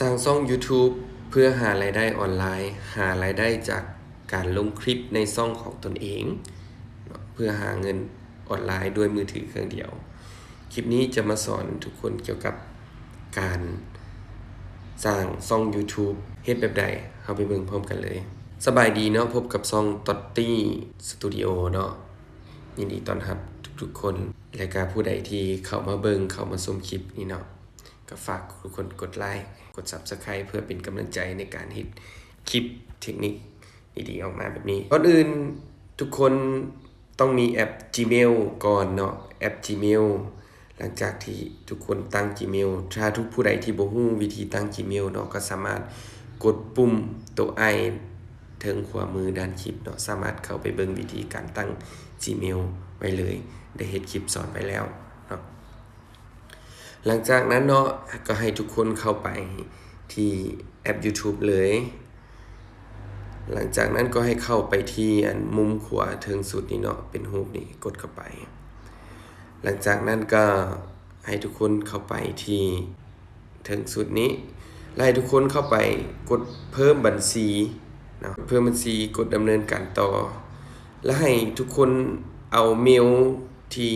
สร้างช่อง YouTube เพื่อหารายได้ออนไลน์ หารายได้จากการลงคลิปในช่องของตนเองเพื่อหาเงินออนไลน์ด้วยมือถือเครื่องเดียวคลิปนี้จะมาสอนทุกคนเกี่ยวกับการสร้างช่อง YouTube เฮ็ดแบบใดเอาไปเบิ่งพร้อมกันเลยสบายดีเนาะพบกับช่อง Totty Studio เนาะยินดีต้อนรับทุกๆคนและก็ผู้ใดที่เข้ามาเบิ่งเข้ามาชมคลิปนี้เนาะก็ฝากทุกคนกดไลค์กด Subscribe เพื่อเป็นกำลังใจในการเฮ็ดคลิปเทคนิคดีๆออกมาแบบนี้ก่อนอื่นทุกคนต้องมีแอป Gmail ก่อนเนาะแอป Gmail หลังจากที่ทุกคนตั้ง Gmail ถ้าทุกผู้ใดที่บ่ฮู้วิธีตั้ง Gmail เนาะก็สามารถกดปุ่มตัว I ถึงขวามือด้านคลิปเนาะสามารถเข้าไปเบิ่งวิธีการตั้ง Gmail ไว้เลยได้เฮ็ดคลิปสอนไว้แล้วเนาะหลังจากนั้นเนาะก็ให้ทุกคนเข้าไปที่แอป YouTube เลยหลังจากนั้นก็ให้เข้าไปที่อันมุมขวาเทิงสุดนี่เนาะเป็นรูปนี่กดเข้าไปหลังจากนั้นก็ให้ทุกคนเข้าไปที่เทิงสุดนี้แล้วให้ทุกคนเข้าไปกดเพิ่มบัญชีเนาะเพิ่มบัญชีกดดำเนินการต่อแล้วให้ทุกคนเอาเมลที่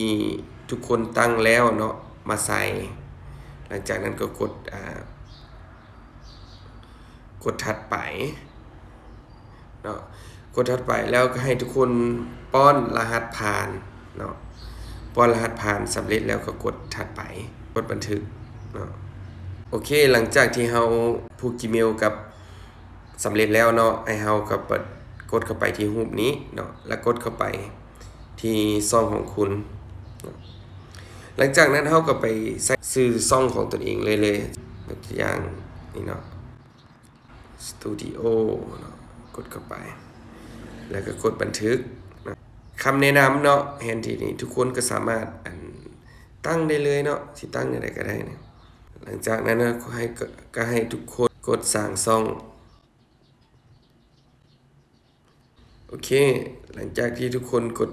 ทุกคนตั้งแล้วเนาะมาใส่หลังจากนั้นก็กดถัดไปเนาะกดถัดไปแล้วก็ให้ทุกคนป้อนรหัสผ่านเนาะป้อนรหัสผ่านสำเร็จแล้วก็กดถัดไปกดบันทึกเนาะโอเคหลังจากที่เราผูก Gmail กับสำเร็จแล้วเนาะให้เราก็กดเข้าไปที่รูปนี้เนาะแล้วกดเข้าไปที่ช่องของคุณหลังจากนั้นเราก็ไปใส่ชื่อช่องของตนเองเลยตัวอย่างนี่เนาะสตูดิโอเนาะกดเข้าไปแล้วก็กดบันทึกนะคำแนะนำเนาะแทนที่นี้ทุกคนก็สามารถตั้งได้เลยเนาะสิตั้งอะไรก็ได้นะหลังจากนั้นก็ให้ทุกคนกดสร้างช่องโอเคหลังจากที่ทุกคนกด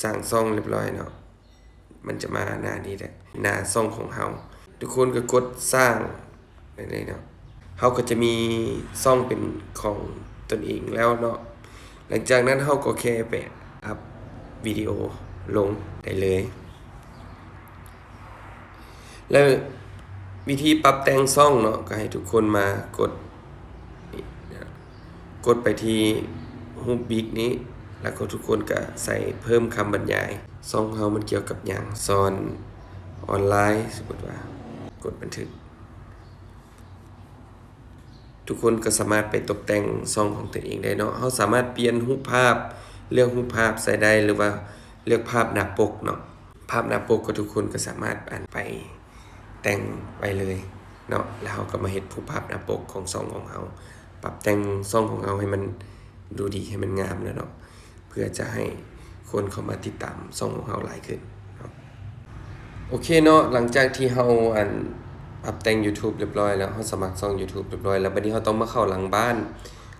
สร้างช่องเรียบร้อยเนาะมันจะมาหน้านี้แหละหน้าช่องของเฮาทุกคนก็กดสร้างได้เลยเนาะเฮาก็จะมีช่องเป็นของตนเองแล้วเนาะหลังจากนั้นเฮาก็แค่ไปอัพวิดีโอลงได้เลยแล้ววิธีปรับแต่งช่องเนาะก็ให้ทุกคนมากดไปที่รูปบิ๊กนี้แล้วก็ทุกคนก็ใส่เพิ่มคำบรรยายช่องเฮามันเกี่ยวกับหยังสอนออนไลน์สมมุติว่ากดบันทึกทุกคนก็สามารถไปตกแต่งช่องของตัวเองได้เนาะเฮาสามารถเปลี่ยนรูปภาพเลือกรูปภาพใส่ได้หรือว่าเลือกภาพหน้าปกเนาะภาพหน้าปกก็ทุกคนก็สามารถไปแต่งไปเลยเนาะแล้วเฮาก็มาเฮ็ดรูปภาพหน้าปกของช่องของเฮาปรับแต่งช่องของเฮาให้มันดูดีให้มันงามแล้วเนาะเพื่อจะให้คนเข้ามาติดตามช่องของเฮาหลายขึ้นเนาะโอเคเนาะหลังจากที่เฮาปรับแต่ง YouTube เรียบร้อยแล้วเฮาสมัครช่อง YouTube เรียบร้อยแล้วบัดนี้เฮาต้องมาเข้าหลังบ้าน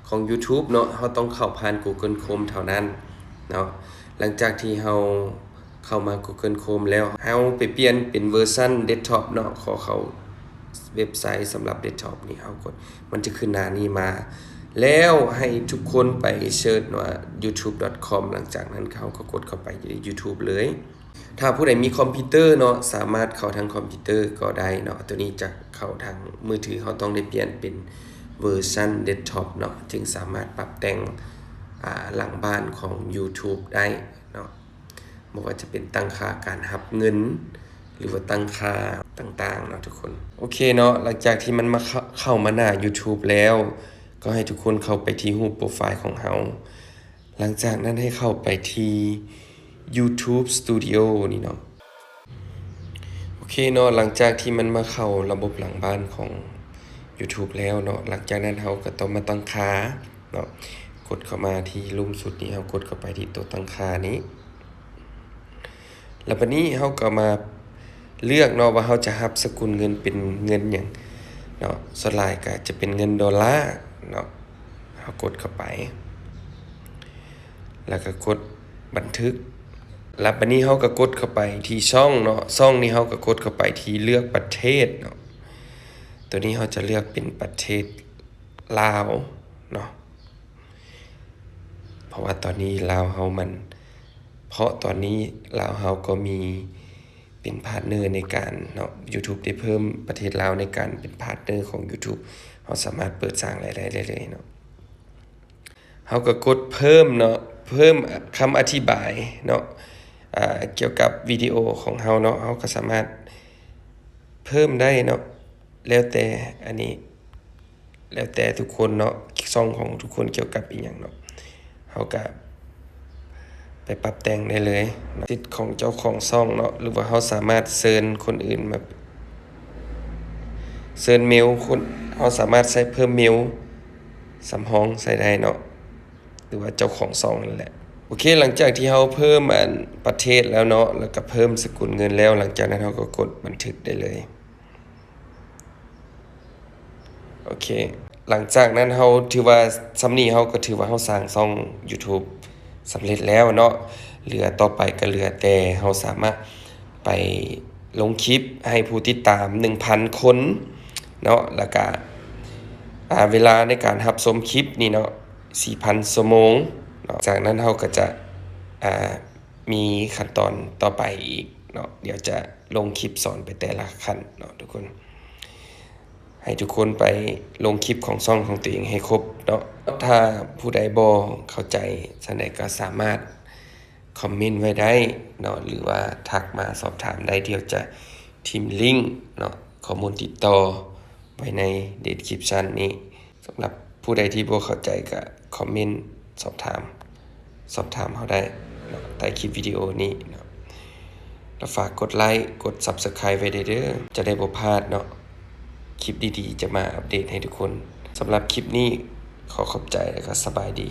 ของ YouTube เนาะเฮาต้องเข้าผ่าน Google Chrome เท่านั้นเนาะหลังจากที่เฮาเข้ามา Google Chrome แล้วเฮาไปเปลี่ยนเป็นเวอร์ชันเดสก์ท็อปเนาะขอเข้าเว็บไซต์สำหรับเดสก์ท็อปนี่เฮากดมันจะขึ้นหน้านี้มาแล้วให้ทุกคนไปเสิร์ชว่า youtube.com หลังจากนั้นเขาก็กดเข้าไปใน YouTube เลยถ้าผู้ใดมีคอมพิวเตอร์เนาะสามารถเข้าทางคอมพิวเตอร์ก็ได้เนาะตัวนี้จะเข้าทางมือถือเขาต้องได้เปลี่ยนเป็นเวอร์ชันเดสก์ท็อปเนาะจึงสามารถปรับแต่งหลังบ้านของ YouTube ได้เนาะบ่ว่าจะเป็นตั้งค่าการรับเงินหรือว่าตั้งค่าต่างๆเนาะทุกคนโอเคเนาะหลังจากที่มันมาเข้ามาหน้า YouTube แล้วก็ให้ทุกคนเข้าไปที่รูปโปรไฟล์ของเฮาหลังจากนั้นให้เข้าไปที่ YouTube Studio นี่เนาะโอเคเนาะหลังจากที่มันมาเข้าระบบหลังบ้านของ YouTube แล้วเนาะหลังจากนั้นเฮาก็ต้องมาตั้งค่าเนาะกดเข้ามาที่ลุ่มสุดนี้เฮากดเข้าไปที่ตัวตั้งค่านี้แล้วบัดนี้เฮาก็มาเลือกเนาะว่าเฮาจะรับสกุลเงินเป็นเงินหยังเนาะส่วนหลายก็จะเป็นเงินดอลลาร์เนาะเฮากดเข้าไปแล้วก็กดบันทึกแล้วบัดนี้เฮาก็กดเข้าไปที่ช่องเนาะช่องนี้เฮาก็กดเข้าไปที่เลือกประเทศเนาะ ตัวนี้เราจะเลือกเป็นประเทศลาวเนาะเพราะว่าตอนนี้ลาวเฮาก็มีเป็นพาร์ทเนอร์ในการเนาะ YouTube ได้เพิ่มประเทศลาวในการเป็นพาร์ทเนอร์ของ YouTube เราสามารถเปิดสร้างรายได้ได้เลยเนาะเฮาก็กดเพิ่มเนาะเพิ่มคำอธิบายเนาะเกี่ยวกับวิดีโอของเฮาเนาะเฮาก็สามารถเพิ่มได้เนาะแล้วแต่อันนี้แล้วแต่ทุกคนเนาะช่องของทุกคนเกี่ยวกับอีหยังเนาะเฮาก็ไปปรับแต่งได้เลยสิทธิ์ของเจ้าของช่องเนาะหรือว่าเฮาสามารถเชิญคนอื่นมาเชิญเมลคนเฮาสามารถใส่เพิ่มเมลสำรองใส่ได้เนาะหรือว่าเจ้าของช่องนั่นแหละโอเคหลังจากที่เฮาเพิ่มประเทศแล้วเนาะแล้วก็เพิ่มสกุลเงินแล้วหลังจากนั้นเฮาก็กดบันทึกได้เลยโอเคหลังจากนั้นเฮาถือว่าสำนี้เฮาก็ถือว่าเฮาสร้างช่อง YouTube สำเร็จแล้วเนาะเหลือต่อไปก็เหลือแต่เฮาสามารถไปลงคลิปให้ผู้ติดตาม 1,000 คนเนาะแล้วก็เวลาในการรับชมคลิปนี่เนาะ 4,000 ชั่วโมงเนาะจากนั้นเฮาก็จะมีขั้นตอนต่อไปอีกเนาะเดี๋ยวจะลงคลิปสอนไปแต่ละขั้นเนาะทุกคนให้ทุกคนไปลงคลิปของช่องของตัวเองให้ครบเนาะถ้าผู้ใดบ่เข้าใจจังใดก็สามารถคอมเมนต์ไว้ได้เนาะหรือว่าทักมาสอบถามได้เดี๋ยวจะทิมลิงก์เนาะข้อมูลติดต่อไว้ใน description นี้สำหรับผู้ใดที่บ่เข้าใจก็คอมเมนต์สอบถามเฮาได้เนาะใต้คลิปวิดีโอนี้เนาะแล้วฝากกดไลค์กด Subscribe ไว้เด้อจะได้บ่พลาดเนาะคลิปดีๆจะมาอัปเดตให้ทุกคนสำหรับคลิปนี้ขอขอบใจและก็สบายดี